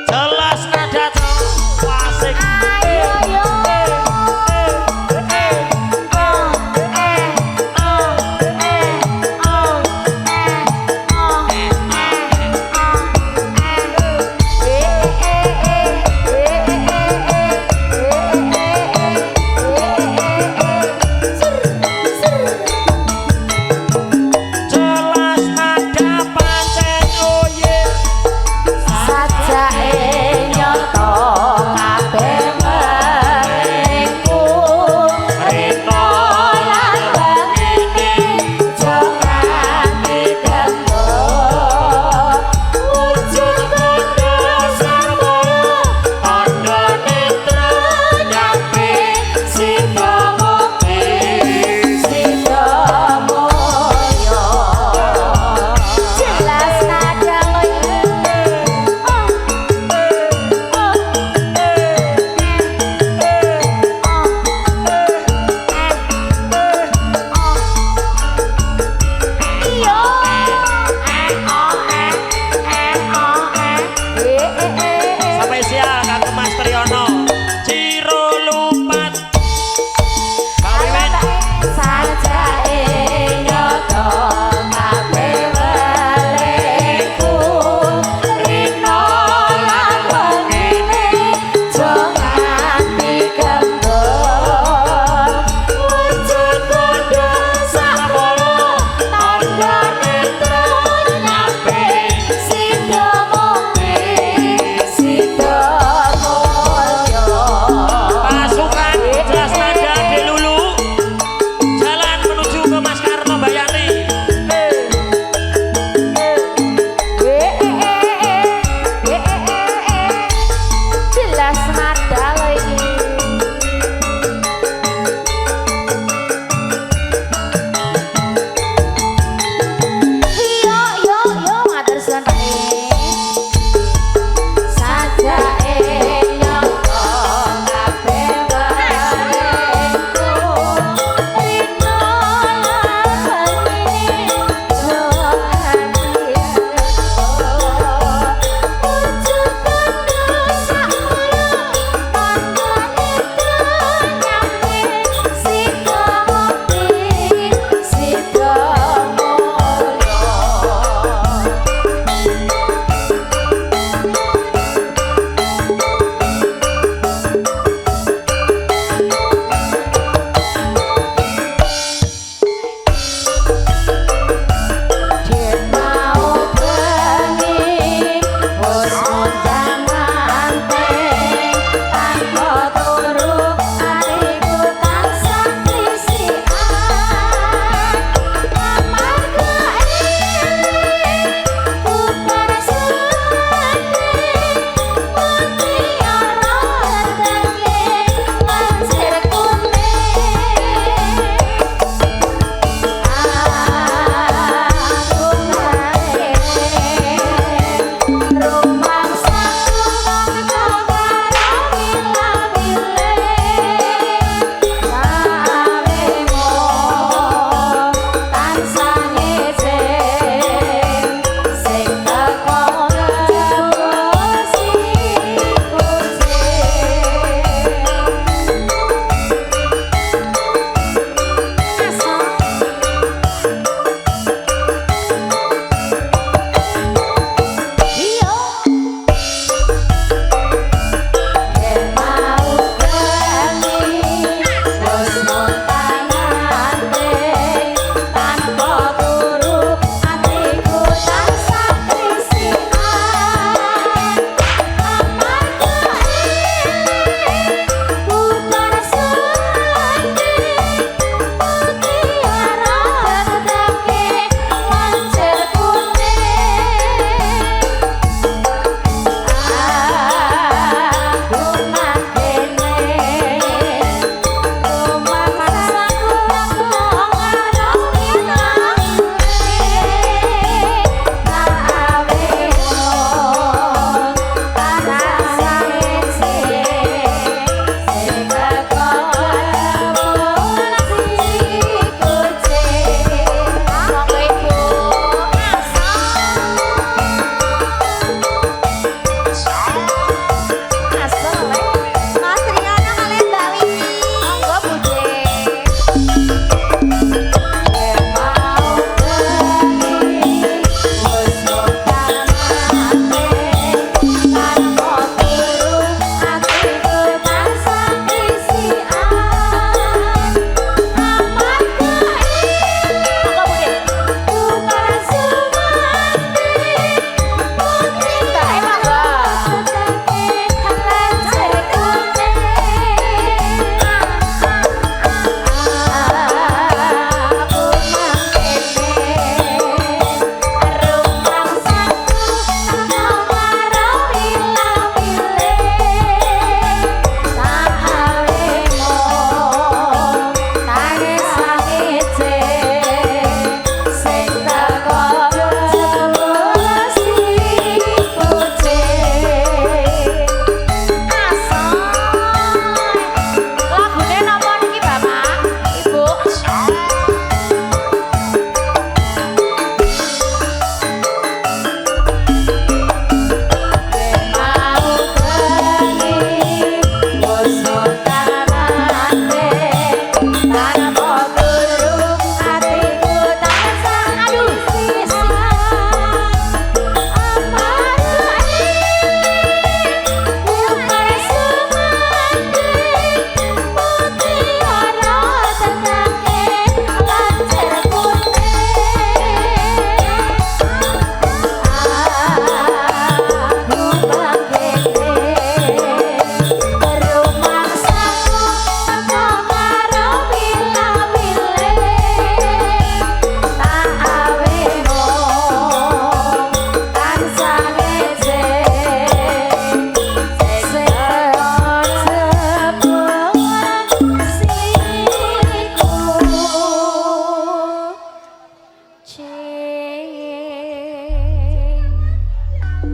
jelas nada klasik. Jelas nada pancen oh yeah.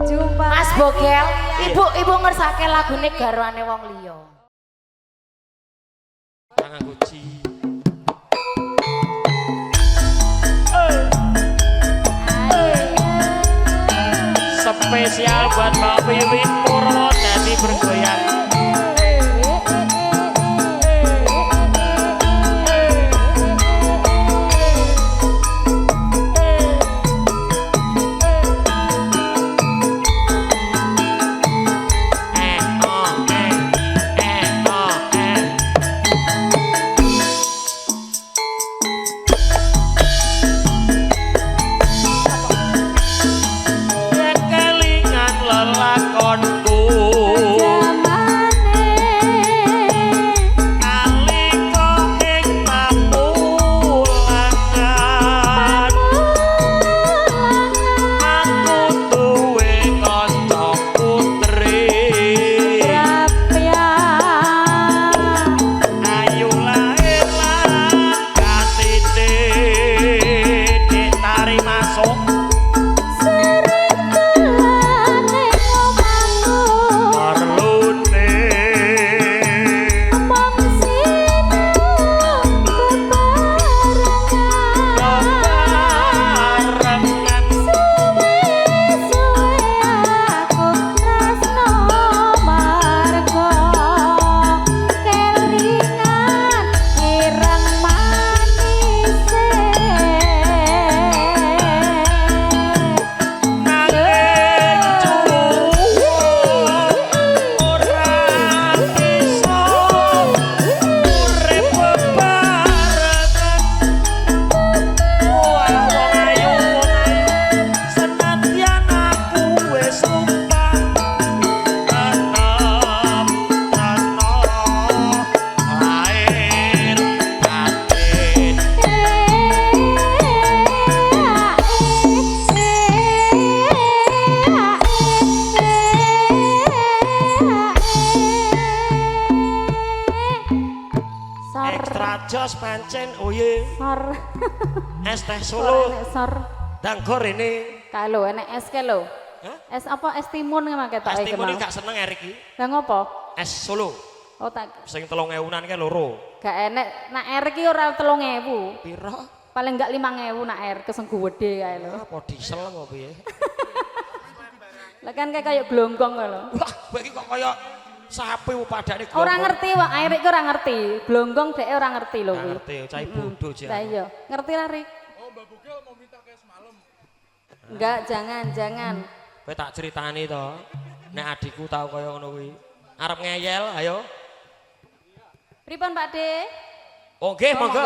Jumpa. Mas Bogel, ibu ngersake lagune garwane wong liya. Tangan kunci. Spesial buat Mbak Wiwin Purwo jadi bergoyang. Jos pancen oye. Sor. Es teh Solo. Sor. Danggor ini. Kalau enek es ke lo. Hah? Es apa? Es timun nggak ketok Es timun ini gak seneng Erik iki. Lah ngopo? Es Solo. Oh tak. Sing 3.000-an ke loro. Gak enek. Nak air iki ora 3.000. Piro? Paling gak 5.000 nak air kesenggu gede kae lho. Apa diesel apa piye? Lah kan kayak glonggong lho. Wah, kowe iki kok kaya sapi padane glonggong. Ora ngerti wak, air iki ora ngerti. Glonggong dhek ora ngerti lho kuwi. Ngerti, cah bodoh jek. Lah iya, ngerti lah Rik. Oh, Mbak Bugel mau minta kayak semalam. Enggak, jangan. Kowe tak critani to. Nek adikku tau kaya ngono kuwi. Arep ngeyel, ayo. Pripun Pak De? Oh, nggih, monggo.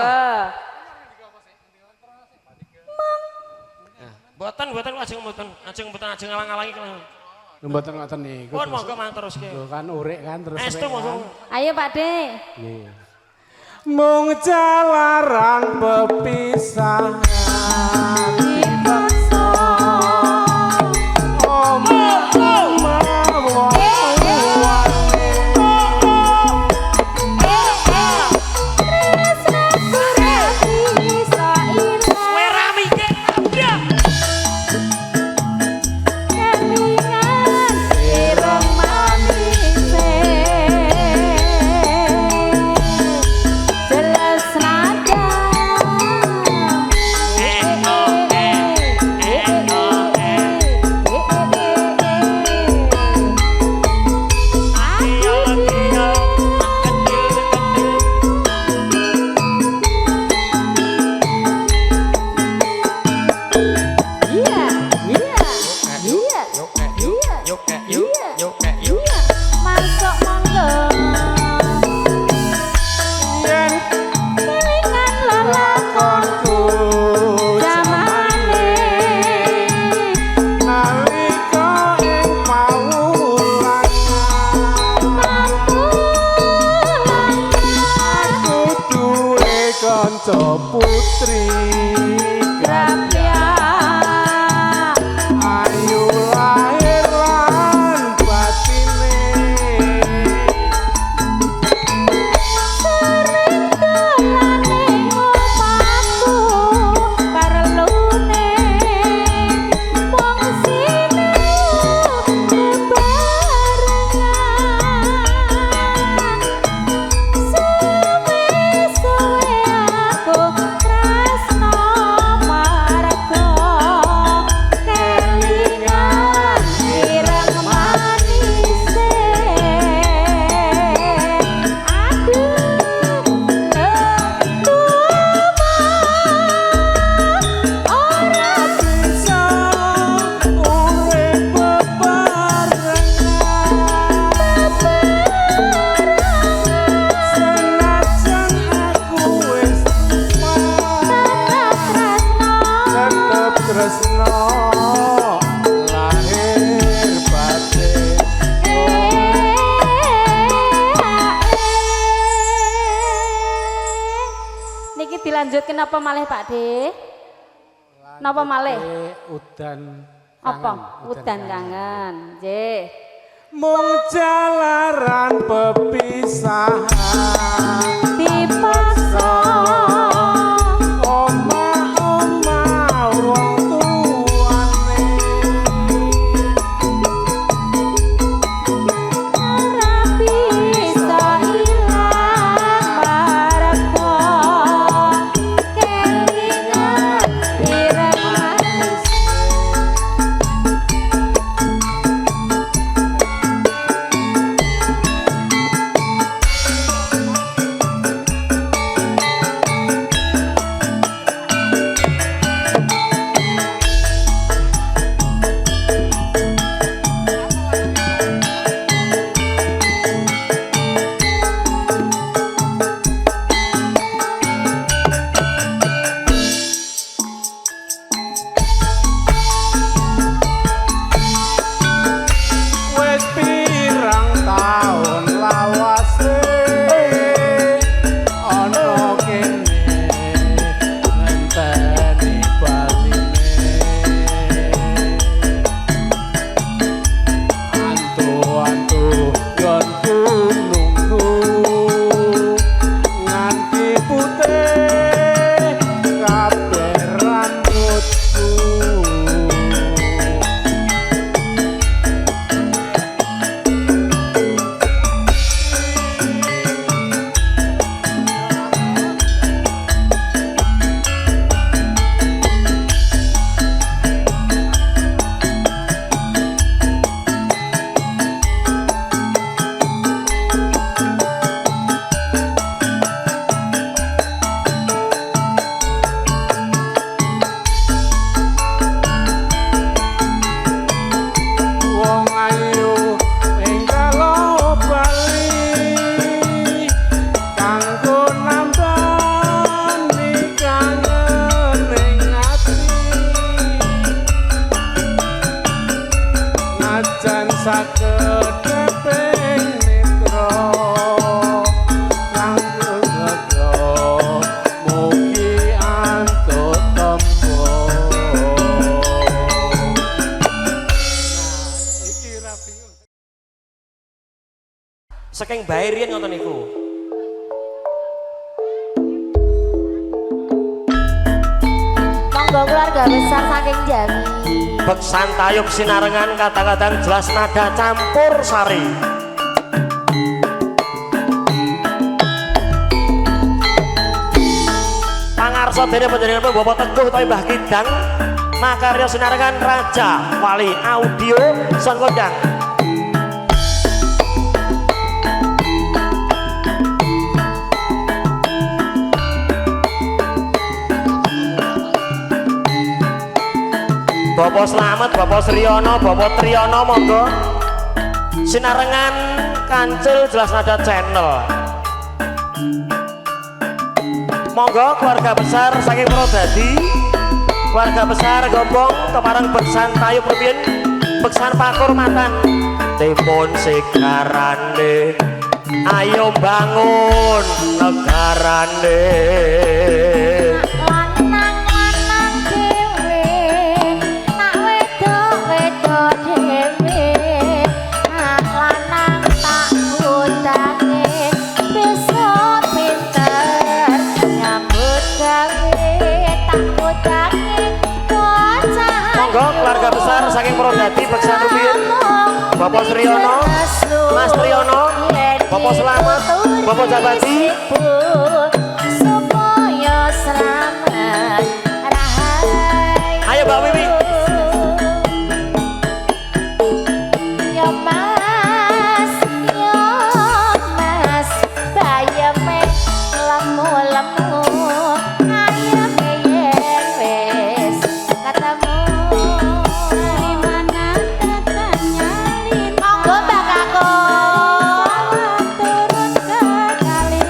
Mboten ajeng ngalang-alangi kelan. Mboten ngoten niku. Pun monggo mang teruske. Lho kan urik kan terus. Estu monggo. Ayo Pak De. Nggih. Mung jalarang pepisahan dipaksa omong mawon Wera mikir. kanca putri grapya ayu lae lanjut kenapa malih Pak De? Napa malih? Udan. Apa? Udan kangen. Nggih. Mung jalaran pepisahan Dipaksa oma-oma wong tuane ora bisa ilang marga kelingan ireng manis. wis pirang taun lawase ana kene ngenteni baline antu-antu yon nunggu nganti putih kabeh rambutku. Wong ayu ing kalo bali kanggo nambani kangen ning ati najan saged ping mitra kanggo lega mugi antut tembo. Iki rapi. Saking bae riyen ngoten niku. Monggo keluarga besar saking Jambi. Beksan tayub sinarengan kadang-kadang jelas nada campur sari. Pangarsa dene panjenengan Bapak Teguh utawi Mbah Kidang makarya sinarengan Raja Wali Audio Son Kondang. Bapak Slamet, Bapak Sriono, Bapak Triyono monggo sinarengan Kancil Jelas Nada Channel. Monggo keluarga besar saking Purwodadi, keluarga besar Gombong kepareng beksan tayu perpien, beksan pakurmatan timun sigarane ayo bangun negarane. Lanang-lanang dhewe, nak wedok-wedok dhewe, nak lanang tak utake, besok pinter nyambut gawe, tak utake bocah. Monggo keluarga besar saking Purwodadi beksan rupiah Bapak Sriono, Mas Triyono, Bapak Slamet, Bapak Jabati. Supaya selamat rahayu. Ayo Mbak Wiwi. Yo mas, bayame lemu-lemu, ayame yen wis ketemu. Dari mana datangnya lintang? Monggo Mbak Kakung. Turun ke kali.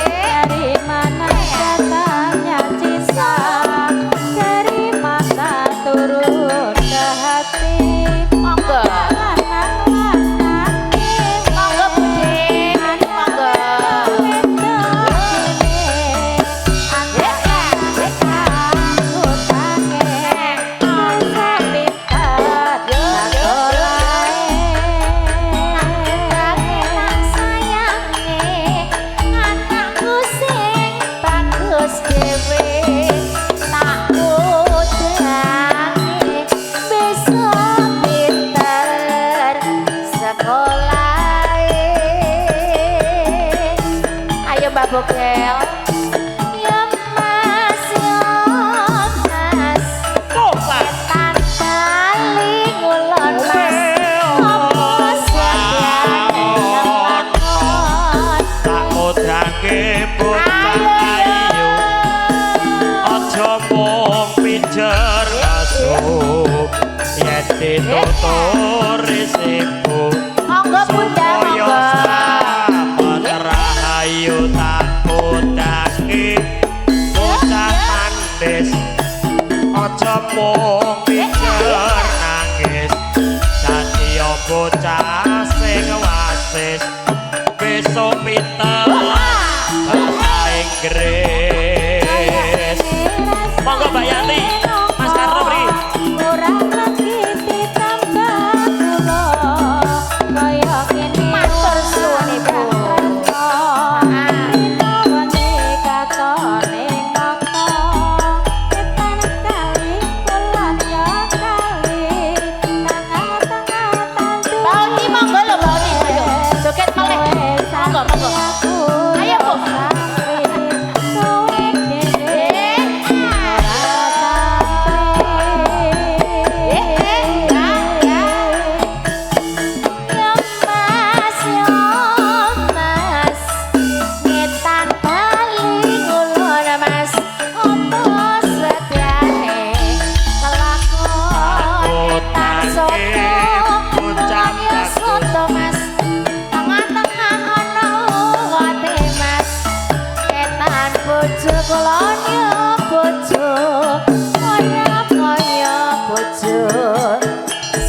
Dari mana datangnya cinta? Dari mata turun ke hati. Monggo. Anak bogel ya mas ya mas Oh, Mas. tan kali ngulon mas apa sediane yang lakon Sakodange bocah ayu aja mung pinjer masuk yen ditutur sibuk monggo bunda supaya monggo sahabat rahayu takodange bocah mandis aja mung pinjer nangis dadi bocah sing wasis besok pinter bahasa Inggris. Monggo Mbak Yanti, Mas Karno beri. Ora lagi ditambah kula kaya kene Matur suwun, Ibu. Wani katone ngapa ketan kali bulan ya kali tengah-tengah tandu Bauni monggo lho Bauni ayo joget malih monggo monggo ayo Bu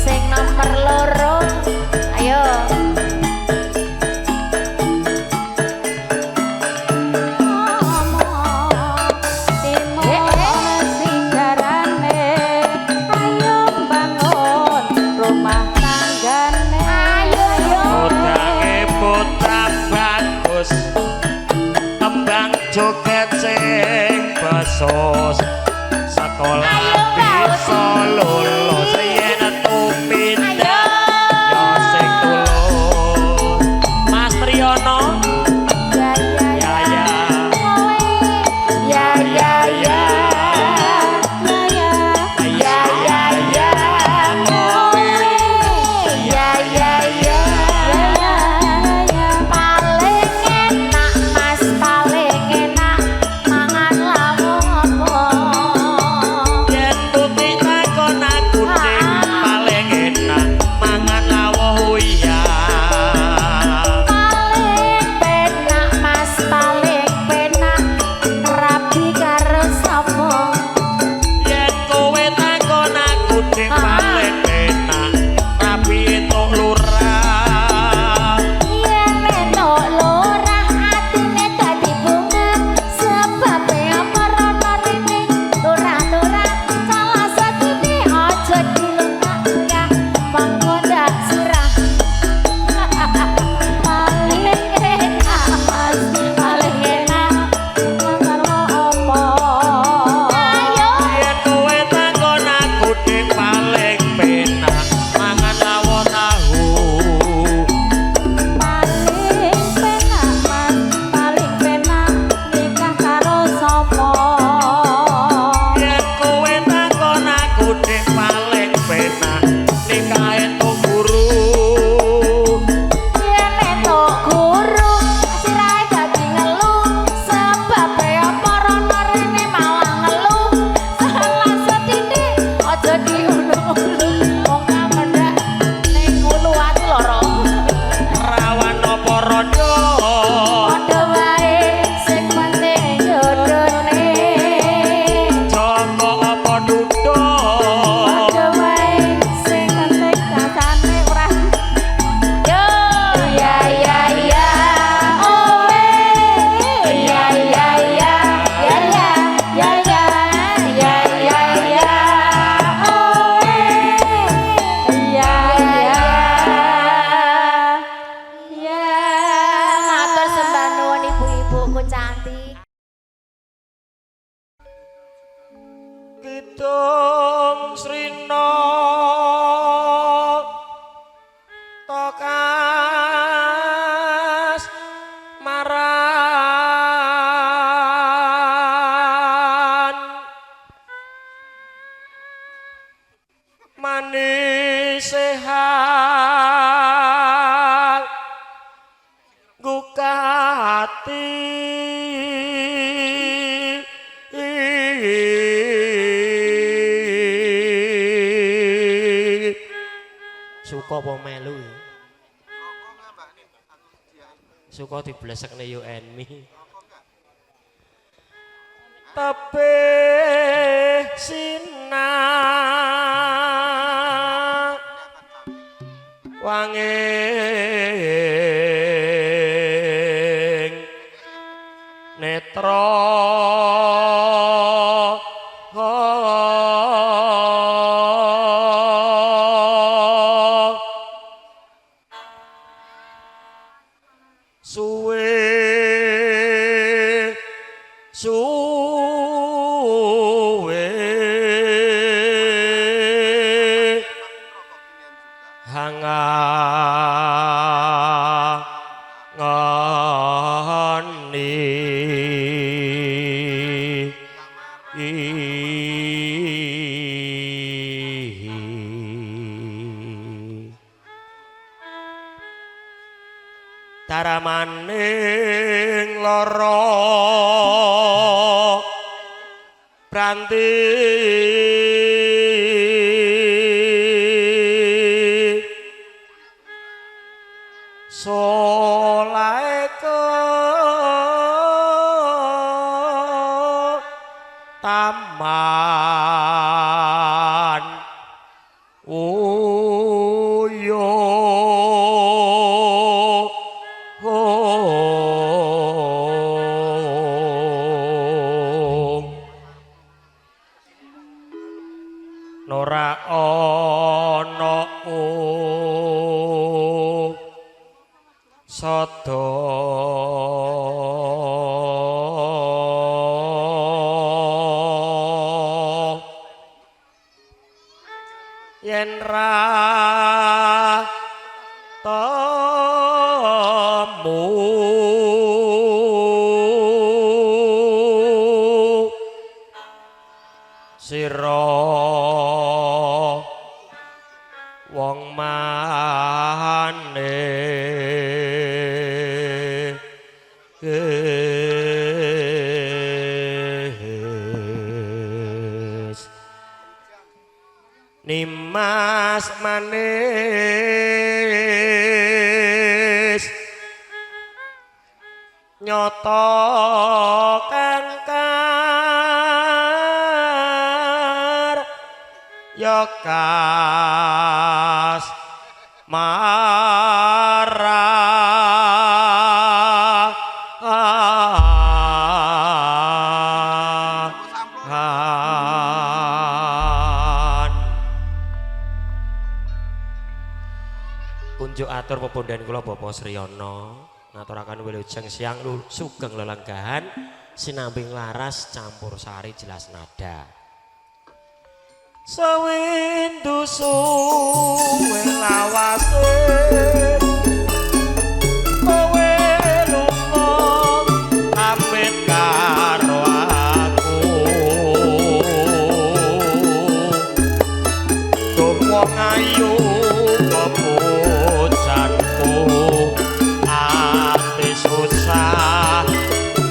sing nomor loro ayo Kodange putra bagus tembang joget sing besos sekolah Ayo, Mbak. bisa lulus yen tumindak yo sing tulus Mas Triyono ya ya ya ya ya ya ya ya ya ya ya paling enak mas paling enak mangan lauk apa yen tuti takon aku gukati suka apa melu suka diblesekne you and me tapi sinar wanging netra suwe suwe hanga ngani taramaning lara pranti solae taman uyo nora ana sada yen ra temu sira wong maneh nimas manis nyoto kangkar yokas kunjuk atur pepundhen kula Bapak Sriyana ngaturaken wilujeng siang sugeng lelenggahan sinambing laras campur sari jelas nada sawindu suwe lawase kowe lunga pamit karo aku wong ayu kepucanku ati susah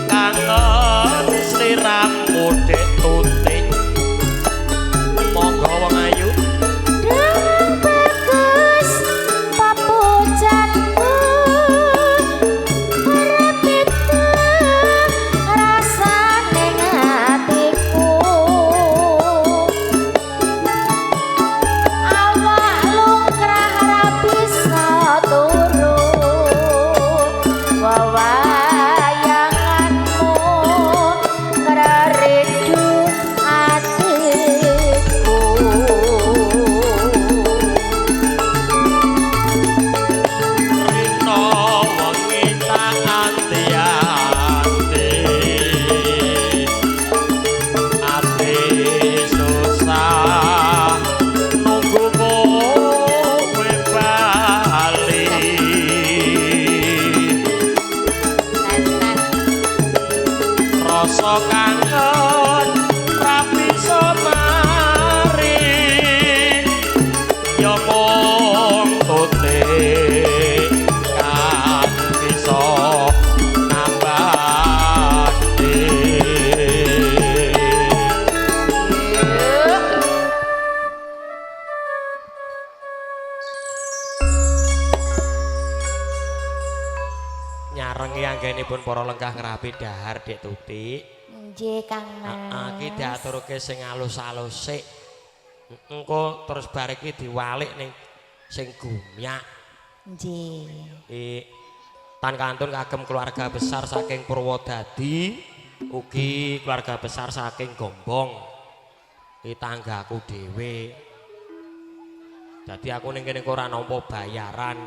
kangen sliramu dek tutik monggo wong ayu bagus papucanku urip itu rasane atiku awak lungkrah ra bisa turu wawayanganmu ngreredu atiku rino wengi tak anti-anti ati susah nunggu kowe bali rasa kangen ra bisa mari ya mung marengi anggenipun para lenggah ngrapi dahar Dik Tutik. Nggih Kang Mas. Iki diaturke sing alus-alus sik. Engko terus bar iki diwalik ning sing gumyak. Nggih. Tan kantun kagem keluarga besar saking Purwodadi, ugi keluarga besar saking Gombong. Iki tanggaku dhewe. Dadi aku ning kene ora nampa bayaran.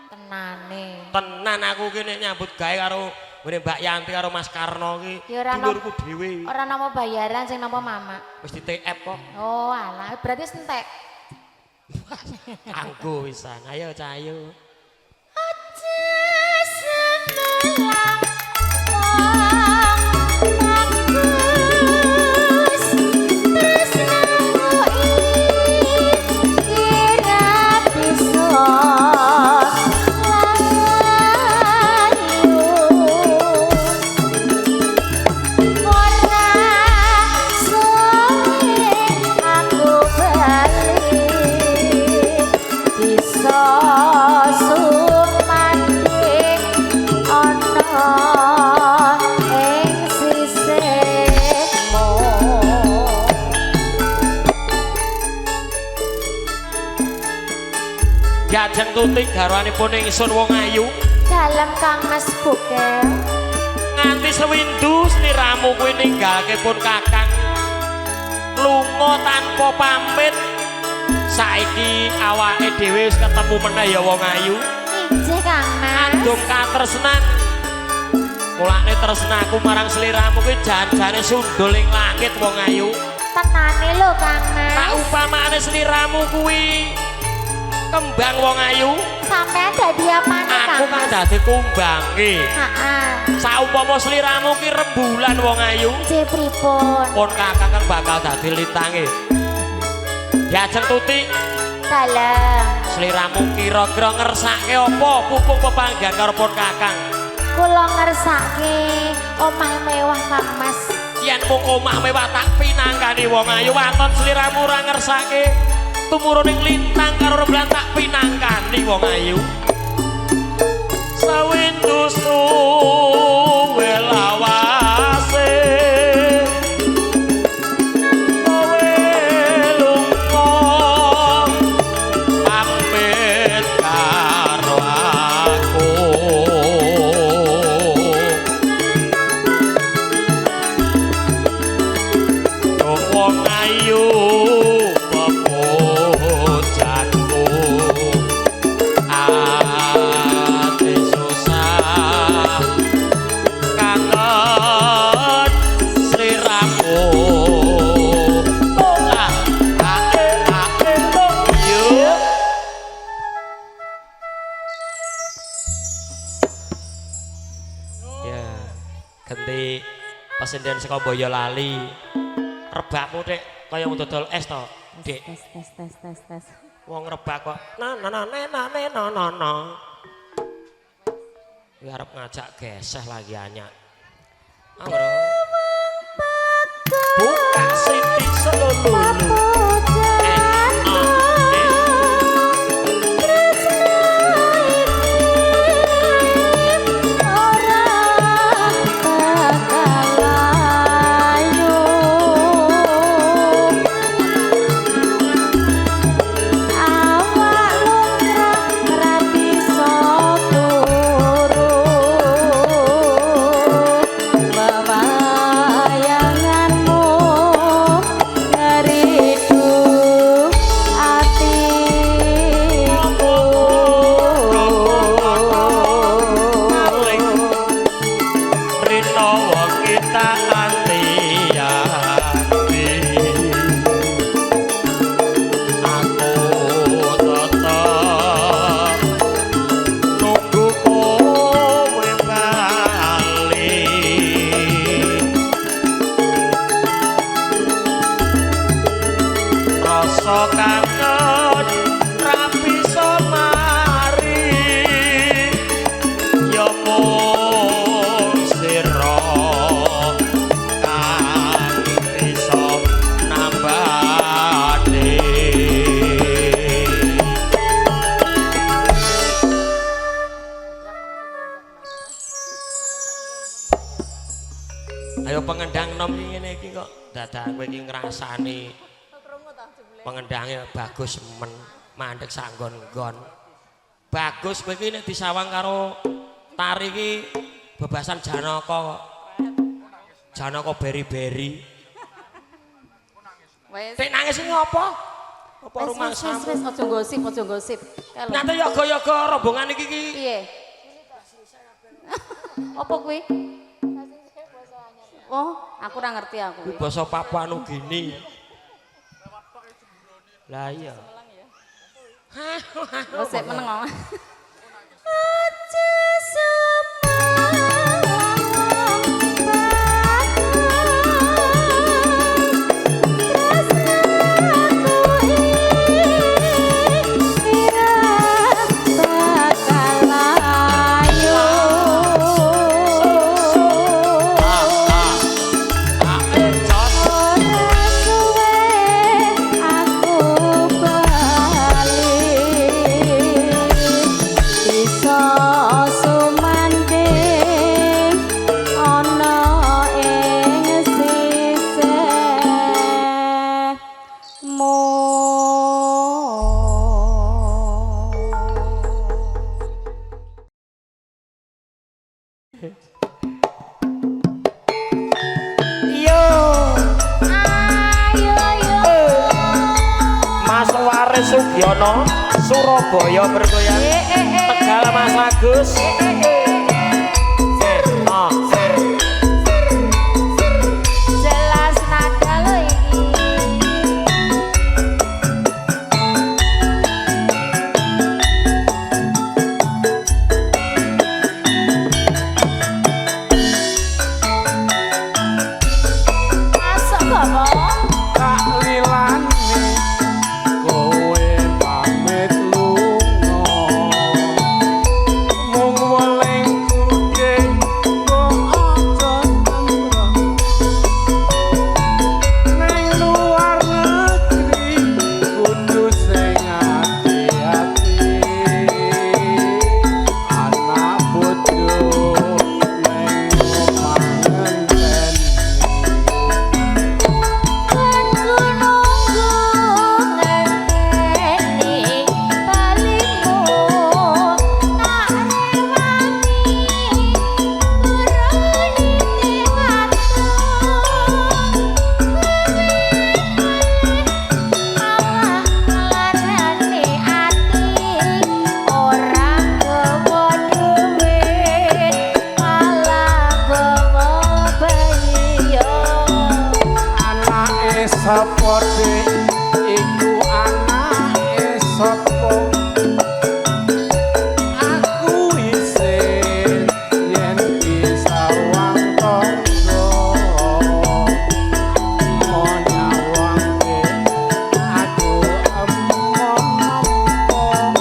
Tenane. Tenan aku kene nyambut gawe karo ngene Mbak Yanti karo Mas Karno iki. Ya ora dulurku dhewe. Ora nampa bayaran sing nampa Mama. Wis di TF kok. Oh, alah, berarti entek. Anggo wisan. Ayo cah ayo. Aja semelang wong bagus tresnamu kira bisa layu ora suwe aku balik bisa sumanding ana ing sisihmu. Gajeng Tutik garwanipun ingsun wong ayu. Dalem Kang Mas Bukel. Nganti sewindu sliramu kuwi ninggalke pun Kakang. Lunga tanpa pamit. Saiki awake dhewe wis ketemu meneh ya wong ayu. Injih Kang Mas. Andung katresnan. Mulane tresnaku marang sliramu kuwi jan-jane sundul ing langit wong ayu. Tenane lho Kang Mas. Tak upamane sliramu kuwi kembang wong ayu, Sampeyan dadi apane Kang aku kan Mas? dadi kumbange. Heeh. Saumpama sliramu ki rembulan wong ayu, Nggih pripun? pun Kakang kan bakal dadi lintange. Diajeng Tutik, Dalem. sliramu kira-kira ngersake apa pupung pepanggihan karo pun Kakang? Kula ngersake omah mewah Kang Mas. Yen mung omah mewah tak pinangkani wong ayu, waton sliramu ora ngersake tumuruning lintang karo rembulan tak pinangkani wong ayu. Sawindu suwe lawase kowe lunga pamit karo aku. Yo wong ayu pepujanku ati susah kangen sliramu. Yo ya ganti pesenden saka Boyolali. Rebakmu Dik kaya mau dodol es to, Dik. Tes. Wong rebak kok no. Ya arep ngajak geseh lagi anyak. Angro. Buka siti selululu. Bayanganmu ngeri nom ngene iki kok dadak kowe iki ngrasani pengendange bagus men mandek sanggon-nggon. Bagus kowe iki nek disawang karo tari iki bebasan Janaka kok. Janaka beri-beri. Wes. Sik nangis iki apa? Apa rumangsamu? Wes aja gosip, aja gosip. Nyate yoga-yoga rombongan iki ki. Piye? Apa kuwi? Oh, aku ora ngerti aku. Kuwi basa Papua Nugini. Lah iya. Wes sik meneng kok. Sugiono Surabaya bergoyang Tegal Mas Agus Jelas nada lo iki. Masuk bapak. tak lilane kowe pamit lunga mung weling kude kok aja tentrem nang luar negeri kudu sing ati-ati anak bojo nang omah ngenteni anake sapa dik iku anake sapa aku isin yen bisa wangtonggo monyawangke aku emong-emong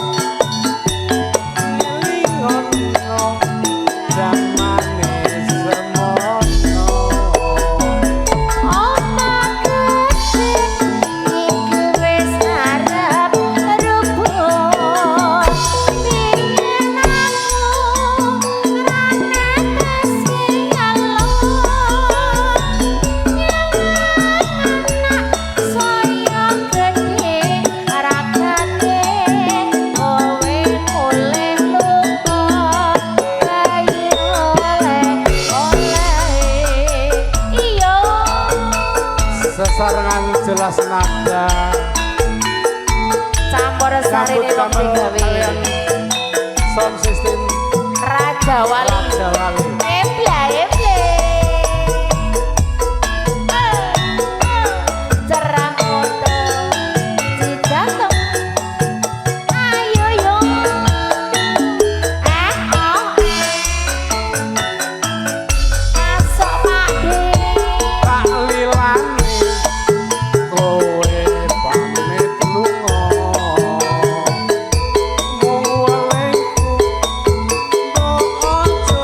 lingono zamane semono sesarengan jelas nada Campur sari Sambut ini wong damel digawe. kalian sound system Raja Wali. Raja Wali. Emble, emble. Cerah foto si jantung. Ayo yo. Masuk Pak De. tak lilane kowe pamit lunga mung welingku kok aja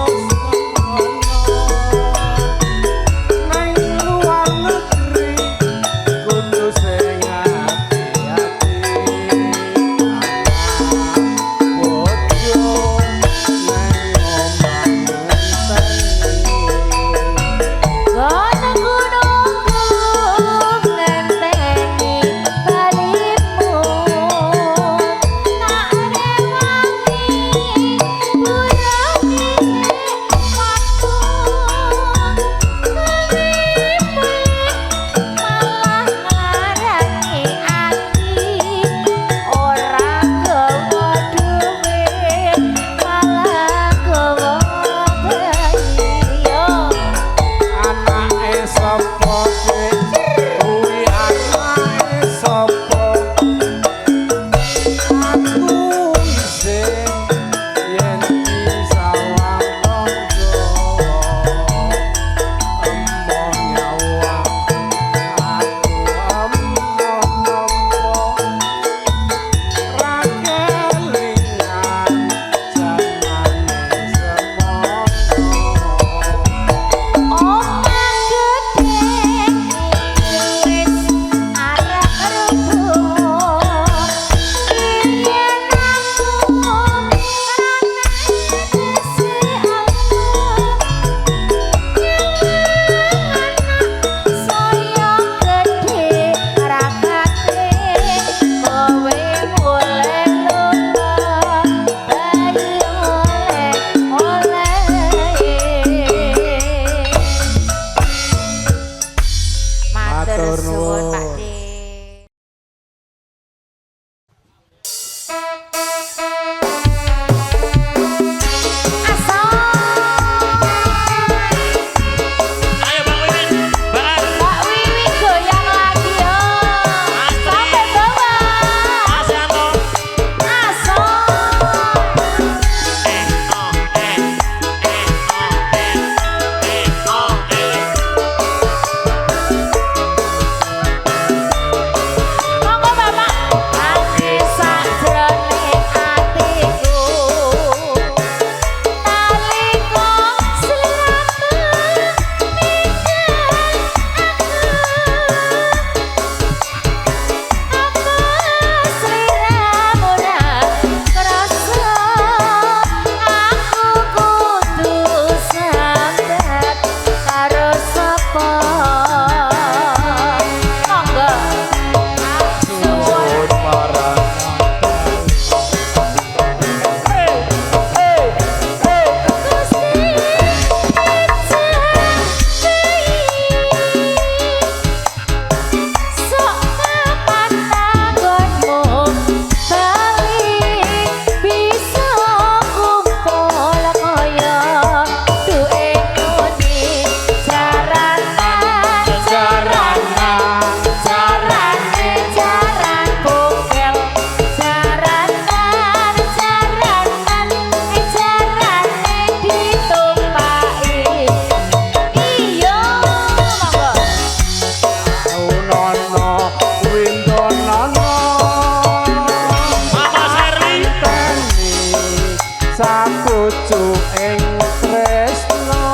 sapucu ing tresno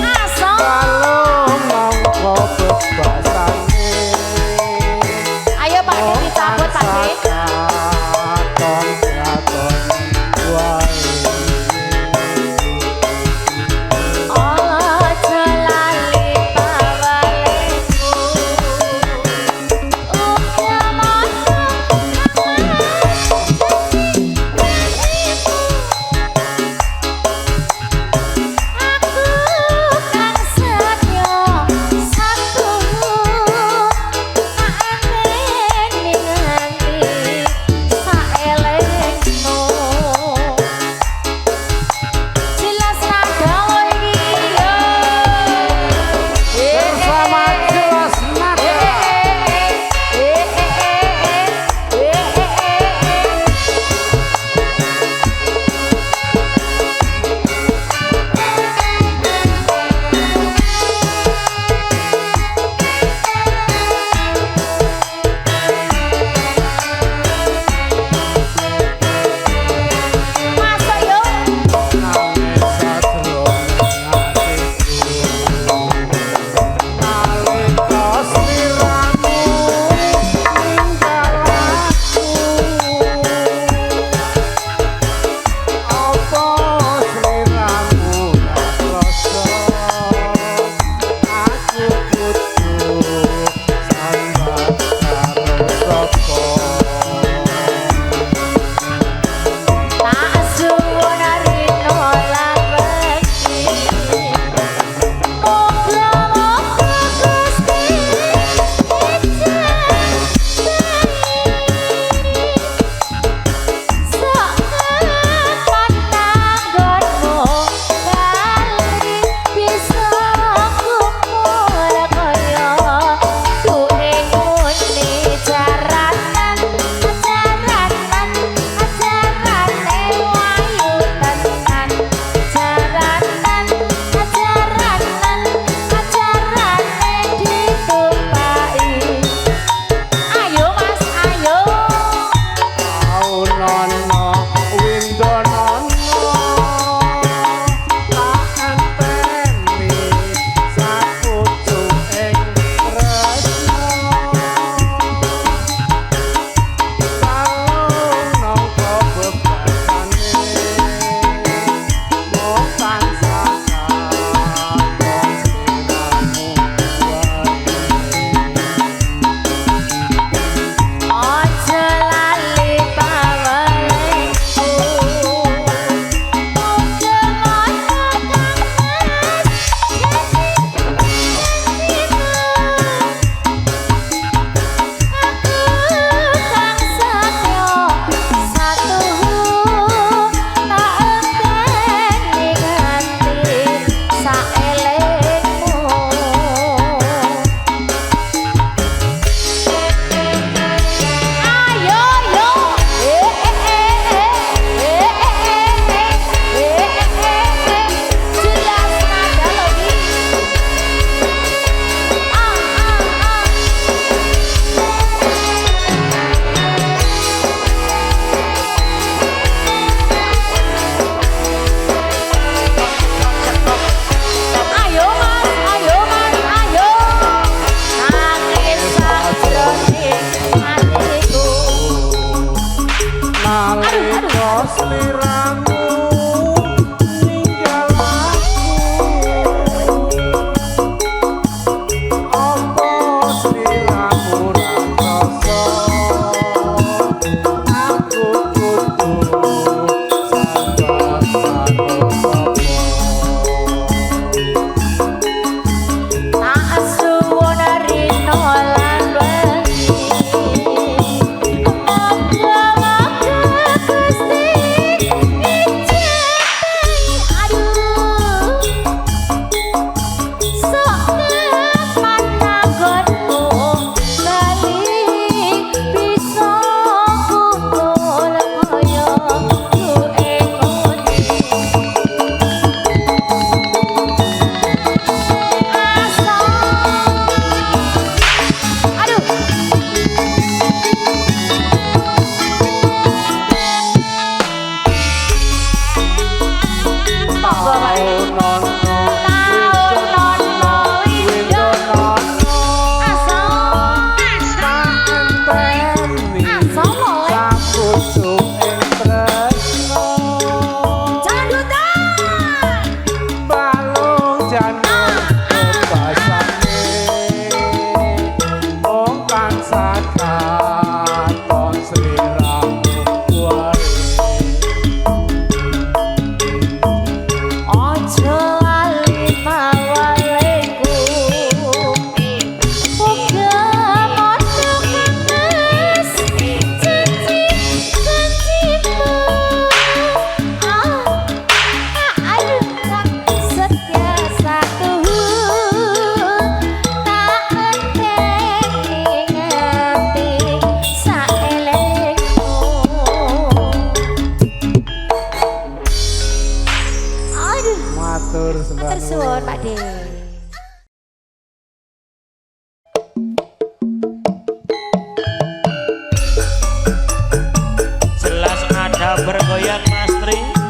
Aso kalung mongko bebasane ayo Pak Ki dicabut Pak Ki katon katon wae Ojo lali pawalku Uga mono Aku kan setyo satu Amen ningali saelengno Jelas ragawa iki yo bersama jelas nada Masuk yo nangis sadroning atiku nalika sliramu ninggal aku apa sliramu tak rasa aku kudu sambat karo sapa Tak suwun rino lan wedi Moga-moga Gusti Sok kapan nanggonmu bali bisa kumul kaya duwe muni jaranan jaranan ajarane wayu tenan jaranan ajarane ditupai ayo Mas ayo Aunono windonono tak enteni sapucu ing tresno kalung nangka bebasane mok tansah katon sliramu wae Ojo lali pawalku Muga mono Aku kang setyo satu Tak enteni nganti saelengmu Ayo yo jelas nada lagi ayo mas ayo nangis sadroning atiku nalika sliramu ninggal aku apa sliramu ra rasa aku kudu sambat karo sapa Tak suwun rino lan wedi Moga-moga Gusti Jelas ada bergoyang Mas Tri.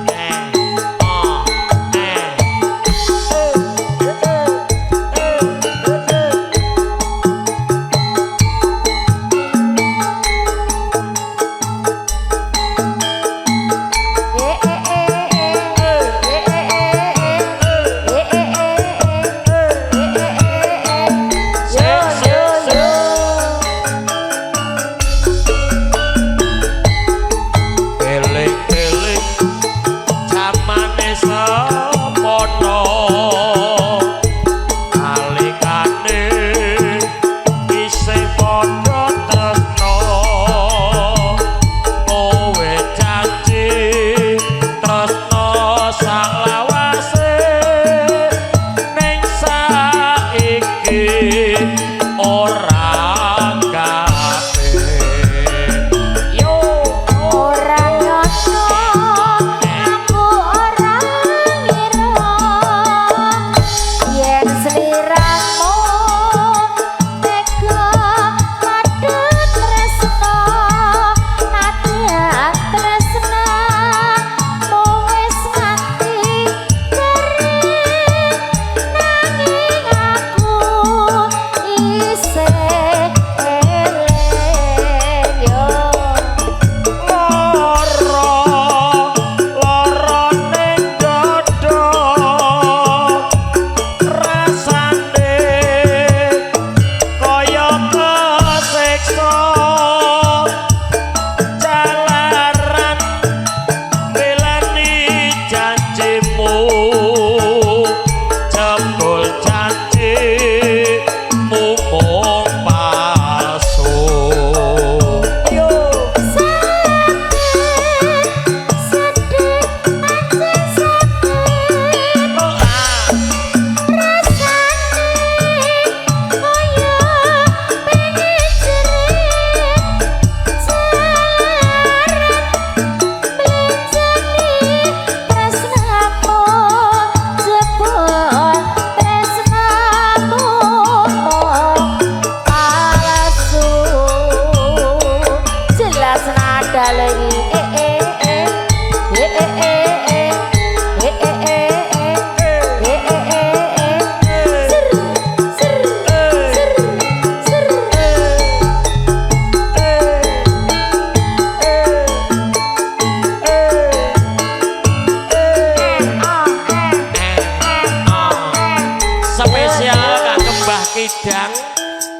Kidang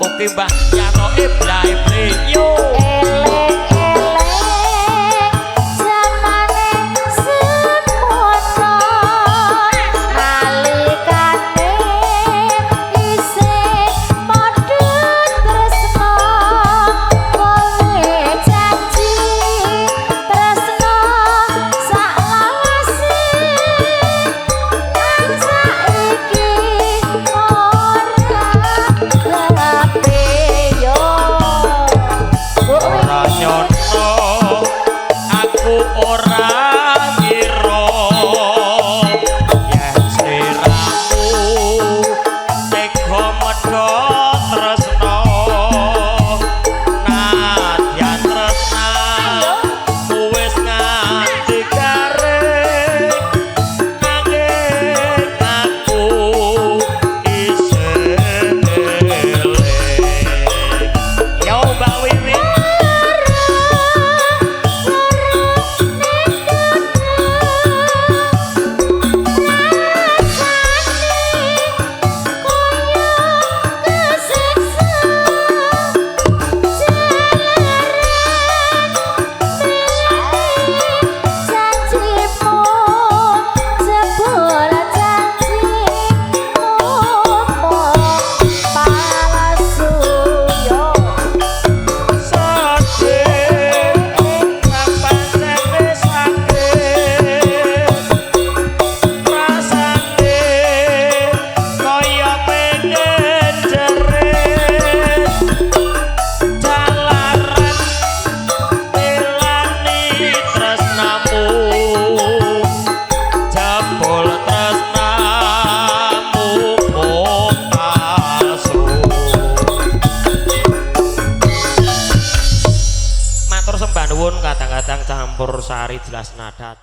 oke Mbah Yano Iblai yo Yo Sari jelas nada.